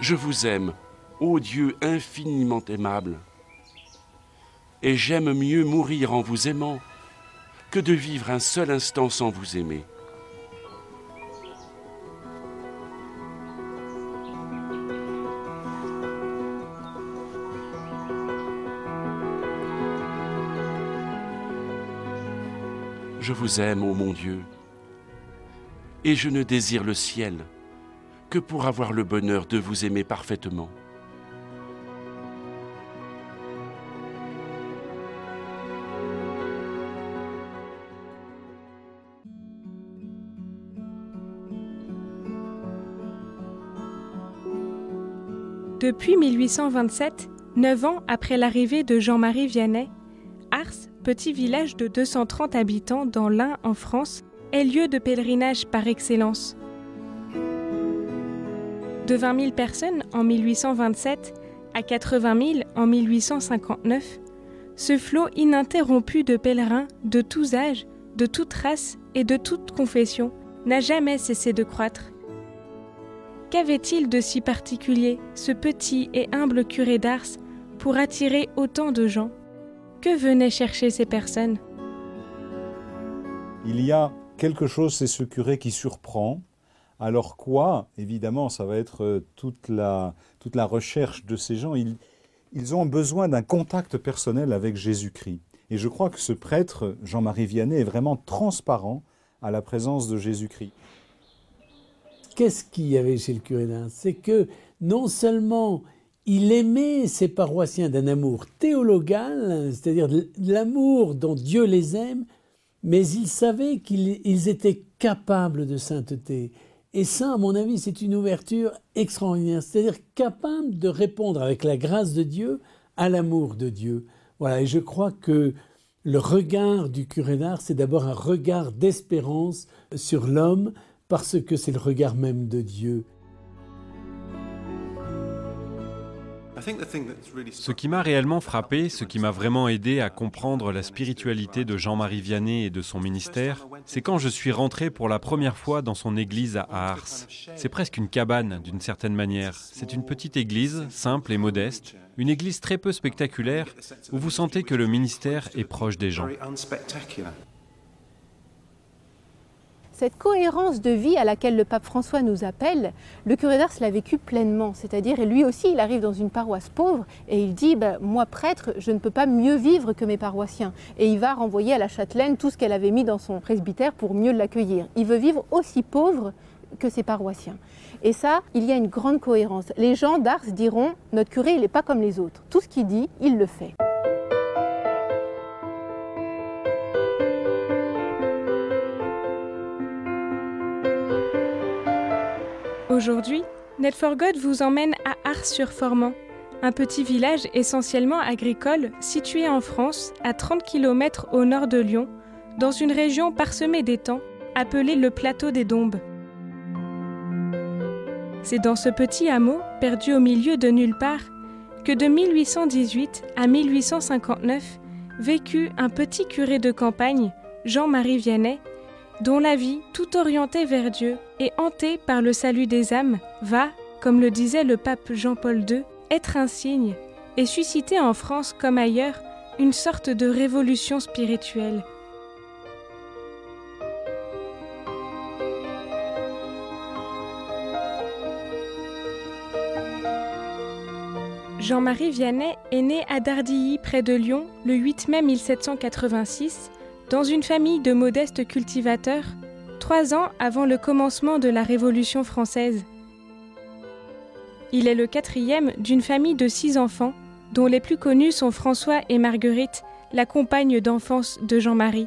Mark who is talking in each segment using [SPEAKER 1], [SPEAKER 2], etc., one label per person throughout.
[SPEAKER 1] Je vous aime, ô Dieu infiniment aimable. Et j'aime mieux mourir en vous aimant que de vivre un seul instant sans vous aimer. Je vous aime, ô mon Dieu, et je ne désire le ciel que pour avoir le bonheur de vous aimer parfaitement.
[SPEAKER 2] Depuis 1827, 9 ans après l'arrivée de Jean-Marie Vianney, Ars, petit village de 230 habitants dans l'Ain en France, est lieu de pèlerinage par excellence. De 20 000 personnes en 1827 à 80 000 en 1859, ce flot ininterrompu de pèlerins de tous âges, de toute race et de toute confession n'a jamais cessé de croître. Qu'avait-il de si particulier, ce petit et humble curé d'Ars, pour attirer autant de gens? Que venaient chercher ces personnes?
[SPEAKER 3] Il y a quelque chose, c'est ce curé qui surprend. Alors quoi? Évidemment, ça va être toute la recherche de ces gens. Ils ont besoin d'un contact personnel avec Jésus-Christ. Et je crois que ce prêtre, Jean-Marie Vianney, est vraiment transparent à la présence de Jésus-Christ.
[SPEAKER 4] Qu'est-ce qu'il y avait chez le curé d'Ars? C'est que non seulement il aimait ses paroissiens d'un amour théologal, c'est-à-dire de l'amour dont Dieu les aime, mais il savait qu'ils étaient capables de sainteté. Et ça, à mon avis, c'est une ouverture extraordinaire, c'est-à-dire capable de répondre avec la grâce de Dieu à l'amour de Dieu. Voilà, et je crois que le regard du curé d'Ars, c'est d'abord un regard d'espérance sur l'homme, parce que c'est le regard même de Dieu.
[SPEAKER 5] Ce qui m'a réellement frappé, ce qui m'a vraiment aidé à comprendre la spiritualité de Jean-Marie Vianney et de son ministère, c'est quand je suis rentré pour la première fois dans son église à Ars. C'est presque une cabane d'une certaine manière. C'est une petite église, simple et modeste, une église très peu spectaculaire, où vous sentez que le ministère est proche des gens.
[SPEAKER 6] Cette cohérence de vie à laquelle le pape François nous appelle, le curé d'Ars l'a vécu pleinement. C'est-à-dire, et lui aussi, il arrive dans une paroisse pauvre et il dit moi, prêtre, je ne peux pas mieux vivre que mes paroissiens. Et il va renvoyer à la châtelaine tout ce qu'elle avait mis dans son presbytère pour mieux l'accueillir. Il veut vivre aussi pauvre que ses paroissiens. Et ça, il y a une grande cohérence. Les gens d'Ars diront, notre curé, il n'est pas comme les autres. Tout ce qu'il dit, il le fait.
[SPEAKER 2] Aujourd'hui, Net for God vous emmène à Ars-sur-Formant, un petit village essentiellement agricole situé en France, à 30 km au nord de Lyon, dans une région parsemée d'étangs, appelée le Plateau des Dombes. C'est dans ce petit hameau, perdu au milieu de nulle part, que de 1818 à 1859 vécut un petit curé de campagne, Jean-Marie Vianney, dont la vie, tout orientée vers Dieu et hantée par le salut des âmes, va, comme le disait le pape Jean-Paul II, être un signe et susciter en France comme ailleurs une sorte de révolution spirituelle. Jean-Marie Vianney est né à Dardilly, près de Lyon, le 8 mai 1786, dans une famille de modestes cultivateurs, 3 ans avant le commencement de la Révolution française. Il est le 4e d'une famille de 6 enfants, dont les plus connus sont François et Marguerite, la compagne d'enfance de Jean-Marie.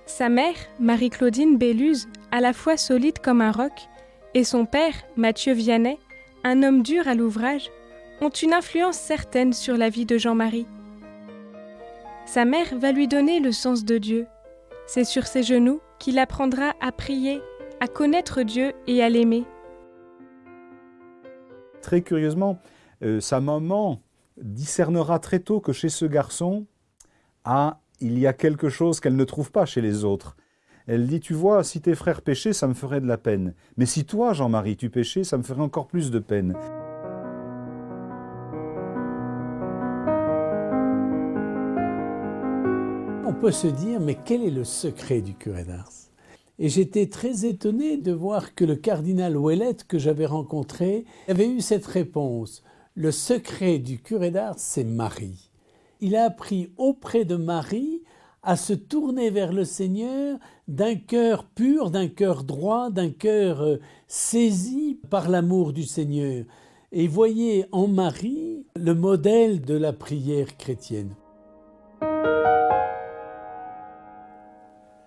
[SPEAKER 2] Sa mère, Marie-Claudine Béluse, à la fois solide comme un roc, et son père, Mathieu Vianney, un homme dur à l'ouvrage, ont une influence certaine sur la vie de Jean-Marie. Sa mère va lui donner le sens de Dieu. C'est sur ses genoux qu'il apprendra à prier, à connaître Dieu et à l'aimer.
[SPEAKER 3] Très curieusement, sa maman discernera très tôt que chez ce garçon, il y a quelque chose qu'elle ne trouve pas chez les autres. Elle dit, tu vois, si tes frères péchaient, ça me ferait de la peine. Mais si toi, Jean-Marie, tu péchais, ça me ferait encore plus de peine.
[SPEAKER 4] On peut se dire, mais quel est le secret du curé d'Ars? Et j'étais très étonné de voir que le cardinal Ouellet, que j'avais rencontré, avait eu cette réponse. Le secret du curé d'Ars, c'est Marie. Il a appris auprès de Marie à se tourner vers le Seigneur d'un cœur pur, d'un cœur droit, d'un cœur saisi par l'amour du Seigneur. Et voyez en Marie le modèle de la prière chrétienne.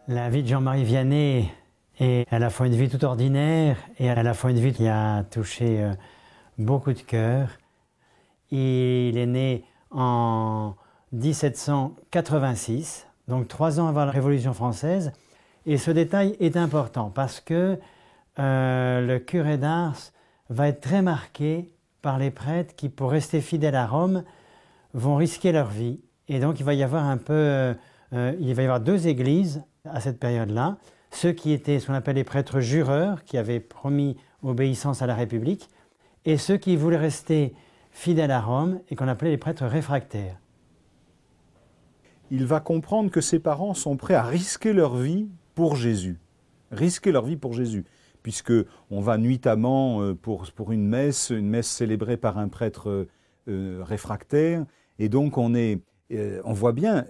[SPEAKER 7] La vie de Jean-Marie Vianney est à la fois une vie toute ordinaire et à la fois une vie qui a touché beaucoup de cœurs. Il est né en 1786, donc 3 ans avant la Révolution française. Et ce détail est important parce que le curé d'Ars va être très marqué par les prêtres qui, pour rester fidèles à Rome, vont risquer leur vie. Et donc il va y avoir 2 églises à cette période-là, ceux qui étaient ce qu'on appelle les prêtres jureurs, qui avaient promis obéissance à la République, et ceux qui voulaient rester fidèles à Rome et qu'on appelait les prêtres réfractaires.
[SPEAKER 3] Il va comprendre que ses parents sont prêts à risquer leur vie pour Jésus. Risquer leur vie pour Jésus. Puisque on va nuitamment pour une messe célébrée par un prêtre réfractaire, et donc on voit bien,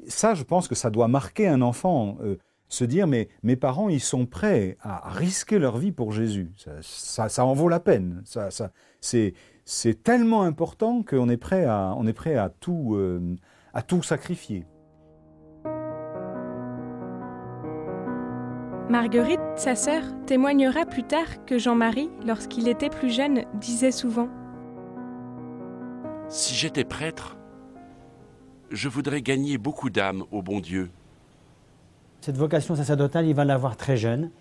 [SPEAKER 3] ça je pense que ça doit marquer un enfant, se dire mais mes parents ils sont prêts à risquer leur vie pour Jésus, ça en vaut la peine, c'est tellement important qu'on est prêt à tout sacrifier.
[SPEAKER 2] Marguerite, sa sœur, témoignera plus tard que Jean-Marie, lorsqu'il était plus jeune, disait souvent «
[SPEAKER 1] Si j'étais prêtre, je voudrais gagner beaucoup d'âmes au bon Dieu. »
[SPEAKER 7] Cette vocation sacerdotale, il va l'avoir très jeune.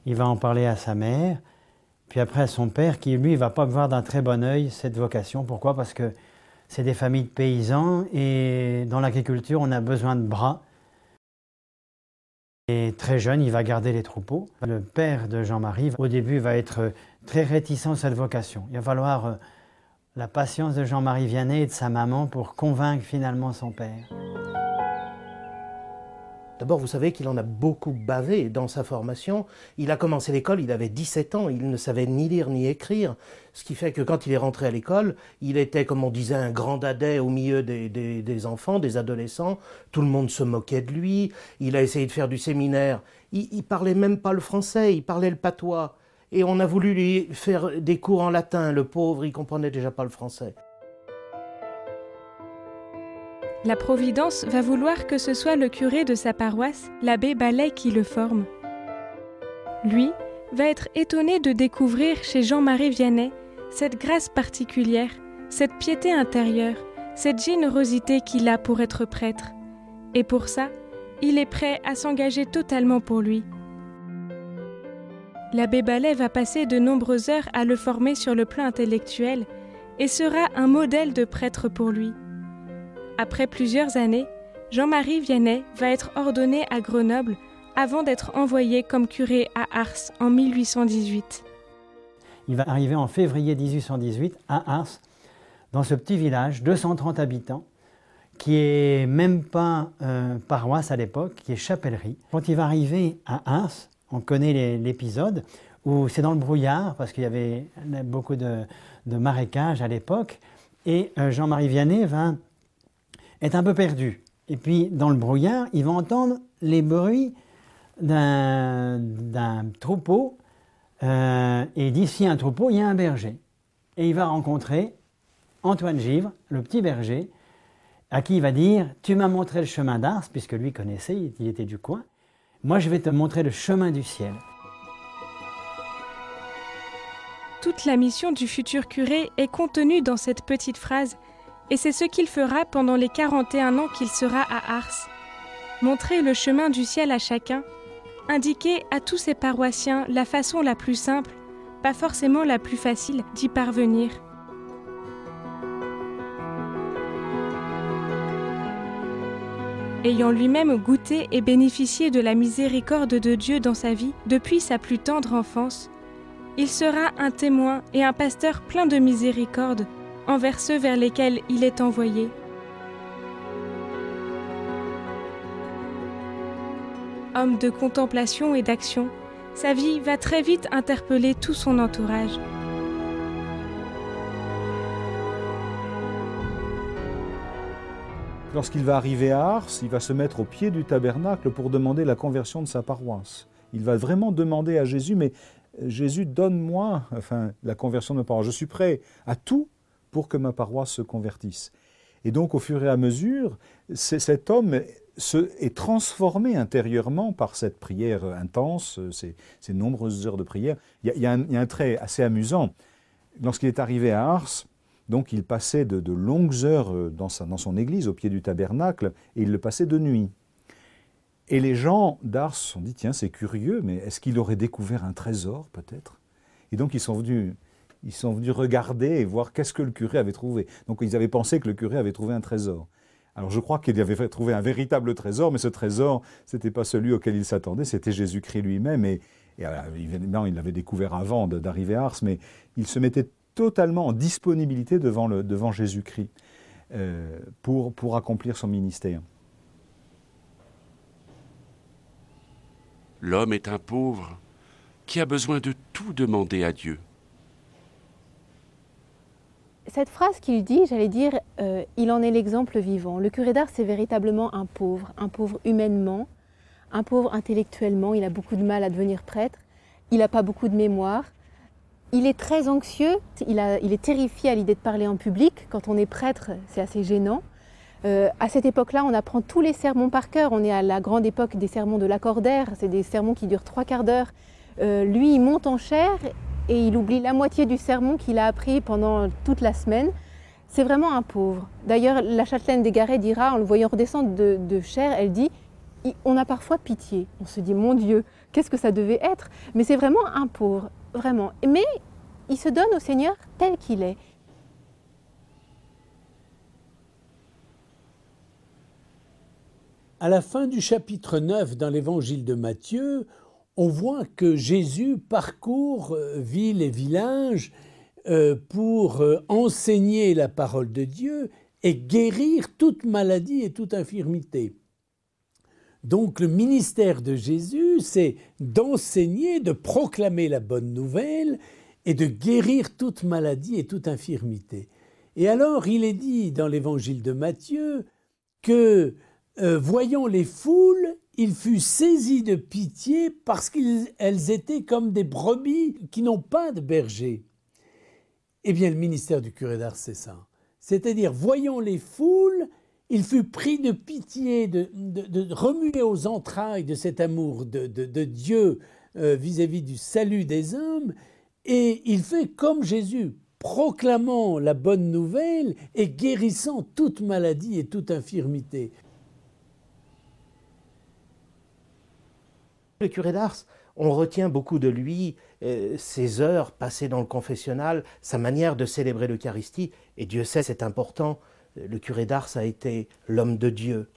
[SPEAKER 7] Il va en parler à sa mère, puis après à son père, qui lui, ne va pas voir d'un très bon œil cette vocation. Pourquoi? Parce que c'est des familles de paysans et dans l'agriculture, on a besoin de bras. Et très jeune, il va garder les troupeaux. Le père de Jean-Marie, au début, va être très réticent à cette vocation. Il va falloir la patience de Jean-Marie Vianney et de sa maman pour convaincre finalement son père.
[SPEAKER 8] D'abord, vous savez qu'il en a beaucoup bavé dans sa formation. Il a commencé l'école, il avait 17 ans, il ne savait ni lire ni écrire. Ce qui fait que quand il est rentré à l'école, il était, comme on disait, un grand dadais au milieu des enfants, des adolescents. Tout le monde se moquait de lui. Il a essayé de faire du séminaire. Il parlait même pas le français, il parlait le patois. Et on a voulu lui faire des cours en latin. Le pauvre, il comprenait déjà pas le français.
[SPEAKER 2] La Providence va vouloir que ce soit le curé de sa paroisse, l'abbé Ballet, qui le forme. Lui va être étonné de découvrir chez Jean-Marie Vianney cette grâce particulière, cette piété intérieure, cette générosité qu'il a pour être prêtre. Et pour ça, il est prêt à s'engager totalement pour lui. L'abbé Ballet va passer de nombreuses heures à le former sur le plan intellectuel et sera un modèle de prêtre pour lui. Après plusieurs années, Jean-Marie Vianney va être ordonné à Grenoble avant d'être envoyé comme curé à Ars en 1818.
[SPEAKER 7] Il va arriver en février 1818 à Ars, dans ce petit village, 230 habitants, qui est même pas paroisse à l'époque, qui est chapellerie. Quand il va arriver à Ars, on connaît l'épisode, où c'est dans le brouillard, parce qu'il y avait beaucoup de marécages à l'époque, et Jean-Marie Vianney va être un peu perdu. Et puis, dans le brouillard, il va entendre les bruits d'un troupeau, et il dit, s'il y a un troupeau, il y a un berger. Et il va rencontrer Antoine Givre, le petit berger, à qui il va dire, tu m'as montré le chemin d'Ars, puisque lui connaissait, il était du coin, moi je vais te montrer le chemin du ciel.
[SPEAKER 2] Toute la mission du futur curé est contenue dans cette petite phrase, et c'est ce qu'il fera pendant les 41 ans qu'il sera à Ars. Montrer le chemin du ciel à chacun, indiquer à tous ses paroissiens la façon la plus simple, pas forcément la plus facile d'y parvenir. ayant lui-même goûté et bénéficié de la miséricorde de Dieu dans sa vie depuis sa plus tendre enfance, il sera un témoin et un pasteur plein de miséricorde envers ceux vers lesquels il est envoyé. Homme de contemplation et d'action, sa vie va très vite interpeller tout son entourage.
[SPEAKER 3] Lorsqu'il va arriver à Ars, il va se mettre au pied du tabernacle pour demander la conversion de sa paroisse. Il va vraiment demander à Jésus, mais Jésus, donne-moi la conversion de ma paroisse. Je suis prêt à tout pour que ma paroisse se convertisse. Et donc, au fur et à mesure, cet homme est transformé intérieurement par cette prière intense, ces nombreuses heures de prière. Il y a un trait assez amusant. Lorsqu'il est arrivé à Ars, donc il passait de longues heures dans son église, au pied du tabernacle, et il le passait de nuit. Et les gens d'Ars se sont dit, tiens, c'est curieux, mais est-ce qu'il aurait découvert un trésor, peut-être? Et donc ils sont venus regarder et voir qu'est-ce que le curé avait trouvé. Donc ils avaient pensé que le curé avait trouvé un trésor. Alors je crois qu'il avait trouvé un véritable trésor, mais ce trésor, ce n'était pas celui auquel il s'attendait, c'était Jésus-Christ lui-même. Et évidemment, il l'avait découvert avant d'arriver à Ars, mais il se mettait totalement en disponibilité devant Jésus-Christ pour accomplir son ministère.
[SPEAKER 1] L'homme est un pauvre qui a besoin de tout demander à Dieu.
[SPEAKER 6] Cette phrase qu'il dit, j'allais dire, il en est l'exemple vivant. Le curé d'Ars, c'est véritablement un pauvre humainement, un pauvre intellectuellement, il a beaucoup de mal à devenir prêtre, il n'a pas beaucoup de mémoire, il est très anxieux, il est terrifié à l'idée de parler en public. Quand on est prêtre, c'est assez gênant. À cette époque-là, on apprend tous les sermons par cœur. On est à la grande époque des sermons de l'accordaire. C'est des sermons qui durent 3/4 d'heure. Lui, il monte en chair et il oublie la moitié du sermon qu'il a appris pendant toute la semaine. C'est vraiment un pauvre. D'ailleurs, la châtelaine d'Égaret dira, en le voyant redescendre de chair, elle dit « On a parfois pitié ». On se dit « Mon Dieu, qu'est-ce que ça devait être ?» Mais c'est vraiment un pauvre, vraiment. Mais il se donne au Seigneur tel qu'il est.
[SPEAKER 4] À la fin du chapitre 9 dans l'évangile de Matthieu, on voit que Jésus parcourt villes et villages pour enseigner la parole de Dieu et guérir toute maladie et toute infirmité. Donc le ministère de Jésus, c'est d'enseigner, de proclamer la bonne nouvelle et de guérir toute maladie et toute infirmité. Et alors il est dit dans l'évangile de Matthieu que voyant les foules, il fut saisi de pitié parce qu'elles étaient comme des brebis qui n'ont pas de berger. Eh bien, le ministère du curé d'Ars, c'est ça. C'est-à-dire, voyant les foules, il fut pris de pitié, de remuer aux entrailles de cet amour de Dieu vis-à-vis du salut des hommes, et il fait comme Jésus, proclamant la bonne nouvelle et guérissant toute maladie et toute infirmité.
[SPEAKER 8] Le curé d'Ars, on retient beaucoup de lui, ses heures passées dans le confessionnal, sa manière de célébrer l'Eucharistie, et Dieu sait, c'est important, le curé d'Ars a été l'homme de Dieu.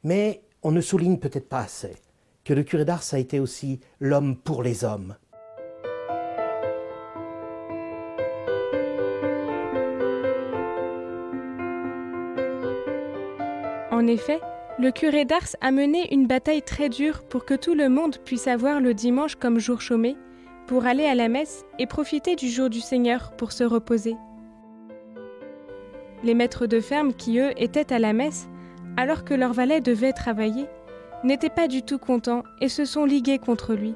[SPEAKER 8] Mais on ne souligne peut-être pas assez que le curé d'Ars a été aussi l'homme pour les hommes.
[SPEAKER 2] En effet, le curé d'Ars a mené une bataille très dure pour que tout le monde puisse avoir le dimanche comme jour chômé, pour aller à la messe et profiter du jour du Seigneur pour se reposer. Les maîtres de ferme qui, eux, étaient à la messe, alors que leurs valets devaient travailler, n'étaient pas du tout contents et se sont ligués contre lui.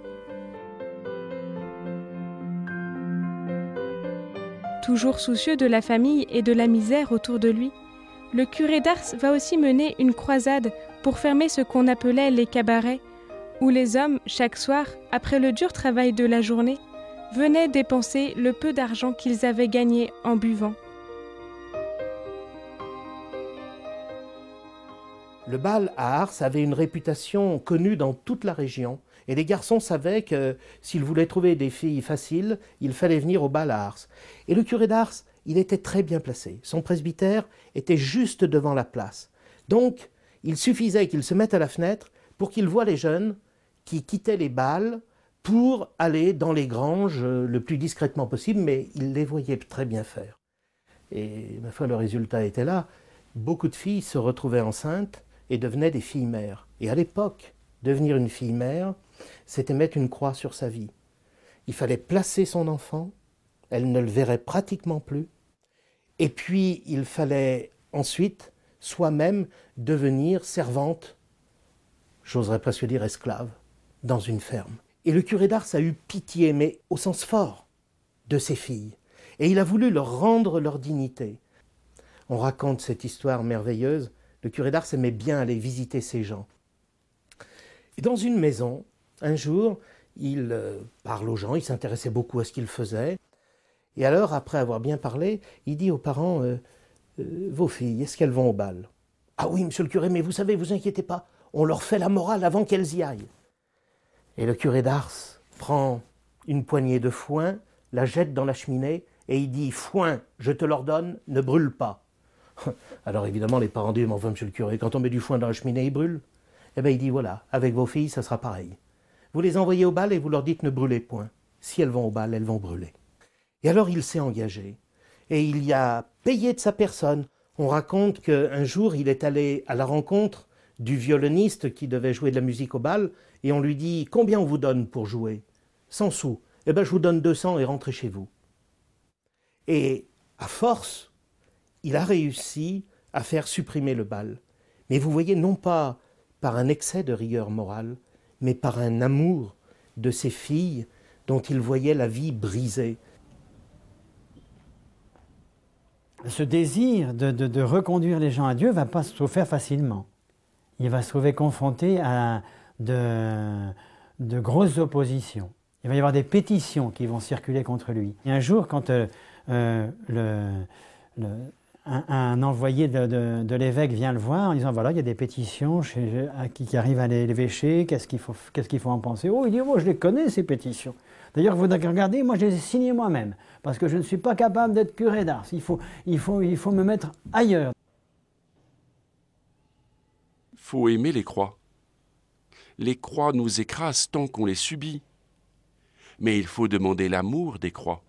[SPEAKER 2] Toujours soucieux de la famille et de la misère autour de lui, le curé d'Ars va aussi mener une croisade pour fermer ce qu'on appelait les cabarets, où les hommes, chaque soir, après le dur travail de la journée, venaient dépenser le peu d'argent qu'ils avaient gagné en buvant.
[SPEAKER 8] Le bal à Ars avait une réputation connue dans toute la région, et les garçons savaient que s'ils voulaient trouver des filles faciles, il fallait venir au bal à Ars. Et le curé d'Ars, il était très bien placé. Son presbytère était juste devant la place. Donc, Il suffisait qu'il se mette à la fenêtre pour qu'il voie les jeunes qui quittaient les bals pour aller dans les granges le plus discrètement possible, mais il les voyait très bien faire. Et ma foi, le résultat était là. Beaucoup de filles se retrouvaient enceintes et devenaient des filles-mères. Et à l'époque, devenir une fille-mère, c'était mettre une croix sur sa vie. Il fallait placer son enfant, elle ne le verrait pratiquement plus. Et puis, il fallait ensuite, soi-même, devenir servante, j'oserais presque dire esclave, dans une ferme. Et le curé d'Ars a eu pitié, mais au sens fort, de ses filles. Et il a voulu leur rendre leur dignité. On raconte cette histoire merveilleuse. Le curé d'Ars aimait bien aller visiter ces gens. Et dans une maison, un jour, il parle aux gens, il s'intéressait beaucoup à ce qu'ils faisaient. Et alors, après avoir bien parlé, il dit aux parents, vos filles, est-ce qu'elles vont au bal? Ah oui, monsieur le curé, mais vous savez, vous inquiétez pas, on leur fait la morale avant qu'elles y aillent. Et le curé d'Ars prend une poignée de foin, la jette dans la cheminée, et il dit, foin, je te l'ordonne, ne brûle pas. Alors évidemment, les parents disent, mais enfin, monsieur le curé, quand on met du foin dans la cheminée, il brûle. Eh bien, il dit, voilà, avec vos filles, ça sera pareil. Vous les envoyez au bal et vous leur dites, ne brûlez point. Si elles vont au bal, elles vont brûler. Et alors, il s'est engagé. Et il y a payé de sa personne. On raconte qu'un jour, il est allé à la rencontre du violoniste qui devait jouer de la musique au bal, et on lui dit, combien on vous donne pour jouer? 100 sous. Eh bien, je vous donne 200 et rentrez chez vous. Et à force, il a réussi à faire supprimer le bal. Mais vous voyez, non pas par un excès de rigueur morale, mais par un amour de ses filles dont il voyait la vie brisée.
[SPEAKER 7] Ce désir de reconduire les gens à Dieu ne va pas se faire facilement. Il va se trouver confronté à de grosses oppositions. Il va y avoir des pétitions qui vont circuler contre lui. Et un jour, quand un envoyé de l'évêque vient le voir en disant, voilà, il y a des pétitions qui arrivent à l'évêché, qu'est-ce qu'il faut en penser? Oh, il dit, moi je les connais ces pétitions. D'ailleurs, vous regardez, moi je les ai signées moi-même, parce que je ne suis pas capable d'être curé d'Ars. Il faut me mettre ailleurs.
[SPEAKER 1] Faut aimer les croix. Les croix nous écrasent tant qu'on les subit. Mais il faut demander l'amour des croix.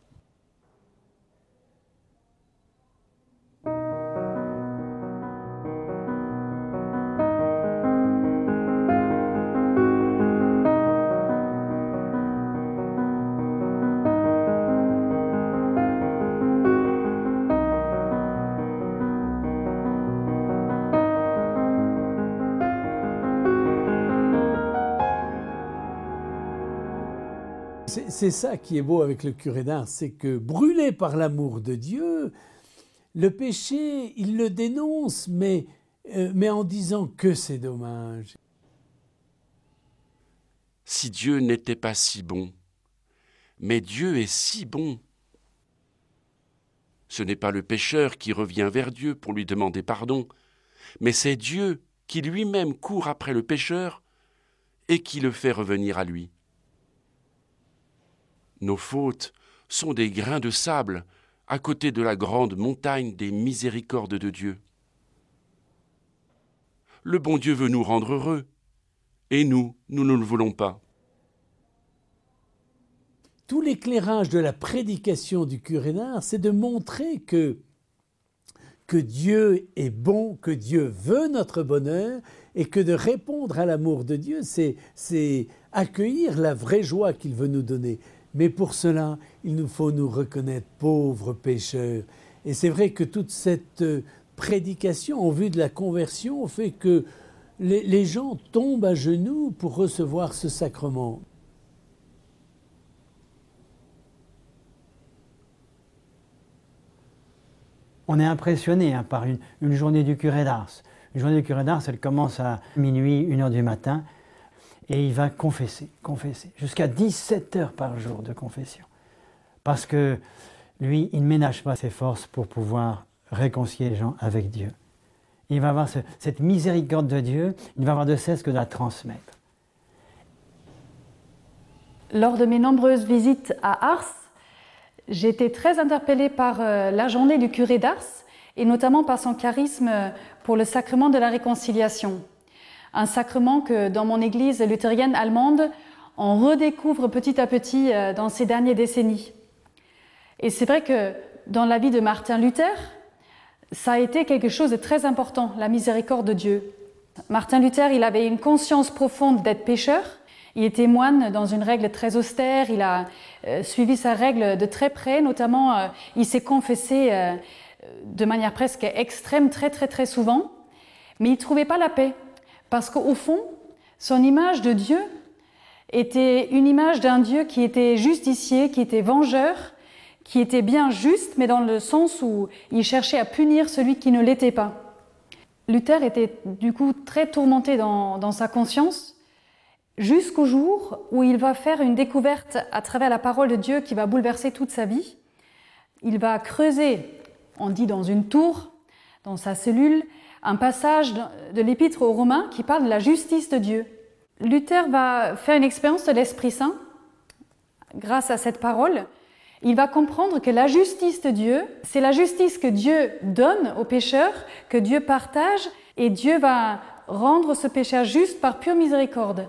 [SPEAKER 4] C'est ça qui est beau avec le curé d'Ars, c'est que brûlé par l'amour de Dieu, le péché, il le dénonce, mais en disant que c'est dommage.
[SPEAKER 1] Si Dieu n'était pas si bon, mais Dieu est si bon. Ce n'est pas le pécheur qui revient vers Dieu pour lui demander pardon, mais c'est Dieu qui lui-même court après le pécheur et qui le fait revenir à lui. Nos fautes sont des grains de sable à côté de la grande montagne des miséricordes de Dieu. Le bon Dieu veut nous rendre heureux, et nous ne le voulons pas.
[SPEAKER 4] Tout l'éclairage de la prédication du curé d'Ars, c'est de montrer que Dieu est bon, que Dieu veut notre bonheur, et que de répondre à l'amour de Dieu, c'est accueillir la vraie joie qu'il veut nous donner. Mais pour cela, il nous faut nous reconnaître pauvres pécheurs. Et c'est vrai que toute cette prédication en vue de la conversion fait que les gens tombent à genoux pour recevoir ce sacrement.
[SPEAKER 7] On est impressionné par une journée du curé d'Ars. Une journée du curé d'Ars, elle commence à minuit, 1h du matin. Et il va confesser, jusqu'à 17 heures par jour de confession. Parce que lui, il ne ménage pas ses forces pour pouvoir réconcilier les gens avec Dieu. Il va avoir cette miséricorde de Dieu, il va avoir de cesse que de la transmettre.
[SPEAKER 9] Lors de mes nombreuses visites à Ars, j'ai été très interpellée par la journée du curé d'Ars et notamment par son charisme pour le sacrement de la réconciliation. Un sacrement que dans mon église luthérienne allemande, on redécouvre petit à petit dans ces dernières décennies. Et c'est vrai que dans la vie de Martin Luther, ça a été quelque chose de très important, la miséricorde de Dieu. Martin Luther, il avait une conscience profonde d'être pécheur. Il était moine dans une règle très austère. Il a suivi sa règle de très près. Notamment, il s'est confessé de manière presque extrême très souvent. Mais il ne trouvait pas la paix. Parce qu'au fond, son image de Dieu était une image d'un Dieu qui était justicier, qui était vengeur, qui était bien juste, mais dans le sens où il cherchait à punir celui qui ne l'était pas. Luther était du coup très tourmenté dans sa conscience, jusqu'au jour où il va faire une découverte à travers la parole de Dieu qui va bouleverser toute sa vie. Il va creuser, on dit dans une tour, dans sa cellule, un passage de l'Épître aux Romains qui parle de la justice de Dieu. Luther va faire une expérience de l'Esprit Saint grâce à cette parole. Il va comprendre que la justice de Dieu, c'est la justice que Dieu donne aux pécheurs, que Dieu partage, et Dieu va rendre ce pécheur juste par pure miséricorde.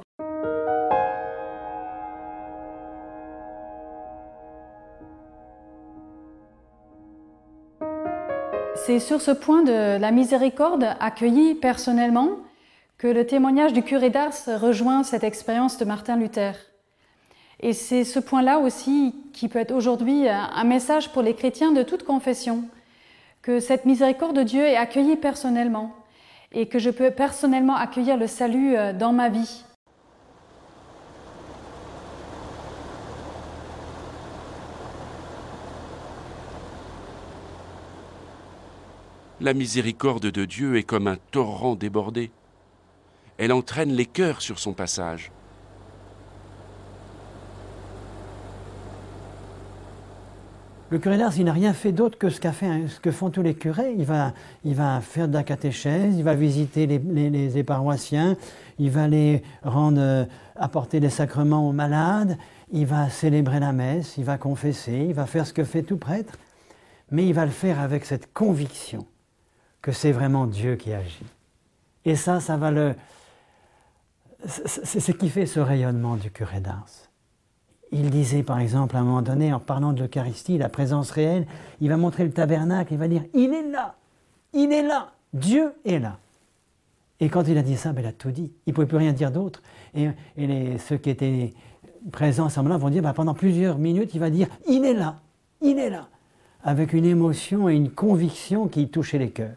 [SPEAKER 9] C'est sur ce point de la miséricorde accueillie personnellement que le témoignage du curé d'Ars rejoint cette expérience de Martin Luther. Et c'est ce point-là aussi qui peut être aujourd'hui un message pour les chrétiens de toute confession, que cette miséricorde de Dieu est accueillie personnellement et que je peux personnellement accueillir le salut dans ma vie.
[SPEAKER 1] La miséricorde de Dieu est comme un torrent débordé. Elle entraîne les cœurs sur son passage.
[SPEAKER 7] Le curé d'Ars, il n'a rien fait d'autre que ce que font tous les curés. Il va faire de la catéchèse, il va visiter les paroissiens, il va les rendre, apporter des sacrements aux malades, il va célébrer la messe, il va confesser, il va faire ce que fait tout prêtre, mais il va le faire avec cette conviction que c'est vraiment Dieu qui agit. Et ça va c'est ce qui fait ce rayonnement du curé d'Ars. Il disait par exemple à un moment donné, en parlant de l'Eucharistie, la présence réelle, il va montrer le tabernacle, il va dire « Il est là, Dieu est là ». Et quand il a dit ça, il a tout dit, il ne pouvait plus rien dire d'autre. Et ceux qui étaient présents à ce moment-là vont dire, pendant plusieurs minutes, il va dire « Il est là », avec une émotion et une conviction qui touchait les cœurs.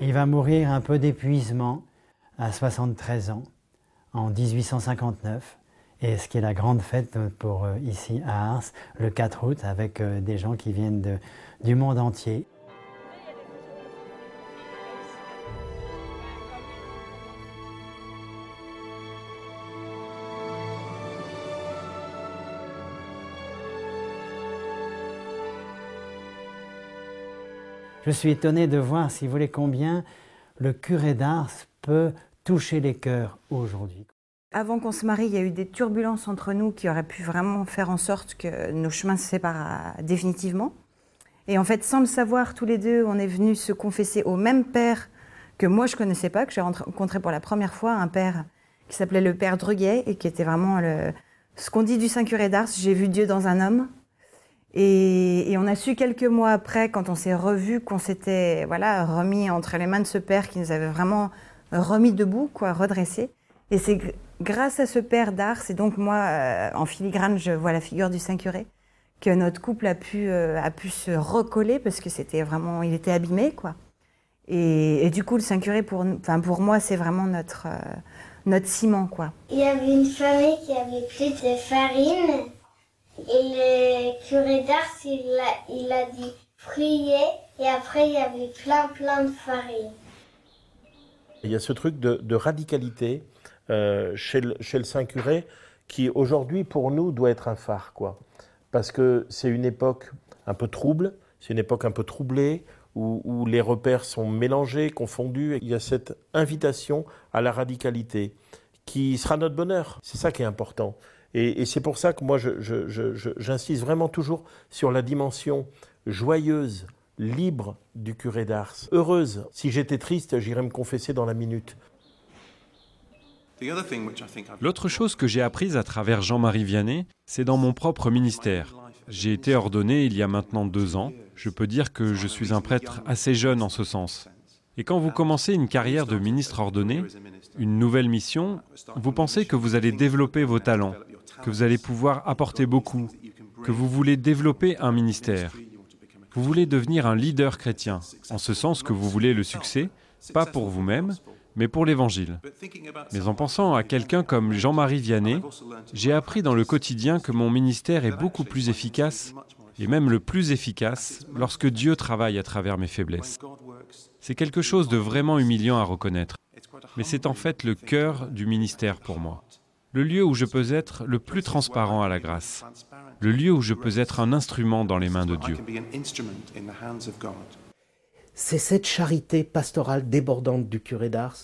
[SPEAKER 7] Il va mourir un peu d'épuisement à 73 ans, en 1859, et ce qui est la grande fête pour ici à Ars, le 4 août, avec des gens qui viennent du monde entier. Je suis étonné de voir, si vous voulez, combien le curé d'Ars peut toucher les cœurs aujourd'hui.
[SPEAKER 10] Avant qu'on se marie, il y a eu des turbulences entre nous qui auraient pu vraiment faire en sorte que nos chemins se séparent définitivement. Et en fait, sans le savoir, tous les deux, on est venus se confesser au même père que moi je ne connaissais pas, que j'ai rencontré pour la première fois, un père qui s'appelait le père Druguet et qui était vraiment ce qu'on dit du Saint curé d'Ars, j'ai vu Dieu dans un homme. Et on a su quelques mois après, quand on s'est revus, qu'on s'était remis entre les mains de ce père qui nous avait vraiment remis debout, redressés. Et c'est grâce à ce père d'Ars, et donc moi, en filigrane, je vois la figure du Saint curé, que notre couple a pu se recoller parce que c'était vraiment, il était abîmé, quoi. Et du coup, le Saint curé, pour moi, c'est vraiment notre ciment, quoi.
[SPEAKER 11] Il y avait une famille qui avait plus de farine. Et le curé d'Ars, il a dit prier, et après il y avait plein de farine.
[SPEAKER 12] Il y a ce truc de radicalité chez le saint curé qui aujourd'hui pour nous doit être un phare, quoi. Parce que c'est une époque un peu trouble, c'est une époque un peu troublée, où les repères sont mélangés, confondus. Il y a cette invitation à la radicalité qui sera notre bonheur. C'est ça qui est important. Et c'est pour ça que moi, j'insiste vraiment toujours sur la dimension joyeuse, libre du curé d'Ars. Heureuse. Si j'étais triste, j'irais me confesser dans la minute.
[SPEAKER 5] L'autre chose que j'ai apprise à travers Jean-Marie Vianney, c'est dans mon propre ministère. J'ai été ordonné il y a maintenant 2 ans. Je peux dire que je suis un prêtre assez jeune en ce sens. Et quand vous commencez une carrière de ministre ordonné, une nouvelle mission, vous pensez que vous allez développer vos talents, que vous allez pouvoir apporter beaucoup, que vous voulez développer un ministère. Vous voulez devenir un leader chrétien, en ce sens que vous voulez le succès, pas pour vous-même, mais pour l'Évangile. Mais en pensant à quelqu'un comme Jean-Marie Vianney, j'ai appris dans le quotidien que mon ministère est beaucoup plus efficace, et même le plus efficace, lorsque Dieu travaille à travers mes faiblesses. C'est quelque chose de vraiment humiliant à reconnaître, mais c'est en fait le cœur du ministère pour moi. Le lieu où je peux être le plus transparent à la grâce. Le lieu où je peux être un instrument dans les mains de Dieu.
[SPEAKER 8] C'est cette charité pastorale débordante du curé d'Ars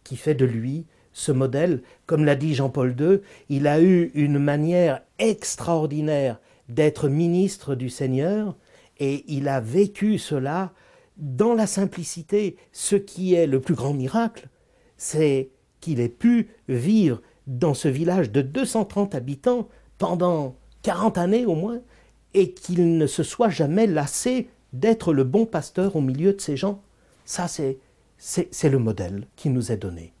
[SPEAKER 8] qui fait de lui ce modèle. Comme l'a dit Jean-Paul II, il a eu une manière extraordinaire d'être ministre du Seigneur et il a vécu cela dans la simplicité. Ce qui est le plus grand miracle, c'est qu'il ait pu vivre dans ce village de 230 habitants pendant 40 années au moins et qu'il ne se soit jamais lassé d'être le bon pasteur au milieu de ces gens. Ça, c'est le modèle qui nous est donné.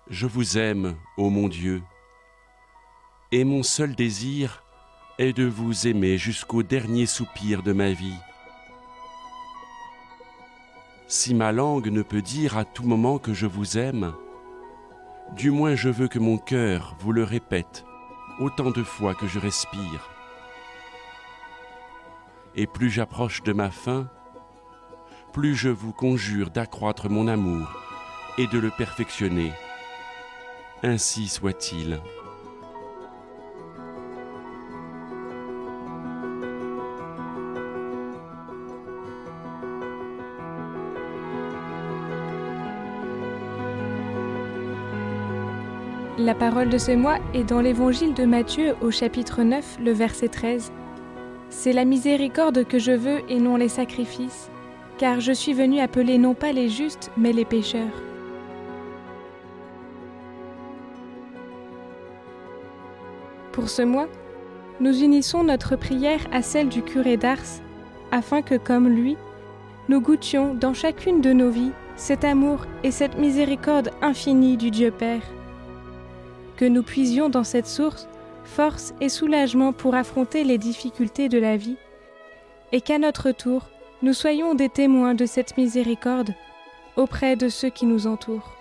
[SPEAKER 1] Je vous aime, ô mon Dieu, et mon seul désir est de vous aimer jusqu'au dernier soupir de ma vie. Si ma langue ne peut dire à tout moment que je vous aime, du moins je veux que mon cœur vous le répète autant de fois que je respire. Et plus j'approche de ma fin, plus je vous conjure d'accroître mon amour et de le perfectionner. Ainsi soit-il.
[SPEAKER 2] La parole de ce mois est dans l'évangile de Matthieu au chapitre 9, le verset 13. C'est la miséricorde que je veux et non les sacrifices, car je suis venu appeler non pas les justes, mais les pécheurs. Pour ce mois, nous unissons notre prière à celle du curé d'Ars, afin que, comme lui, nous goûtions dans chacune de nos vies cet amour et cette miséricorde infinie du Dieu Père. Que nous puisions dans cette source force et soulagement pour affronter les difficultés de la vie, et qu'à notre tour, nous soyons des témoins de cette miséricorde auprès de ceux qui nous entourent.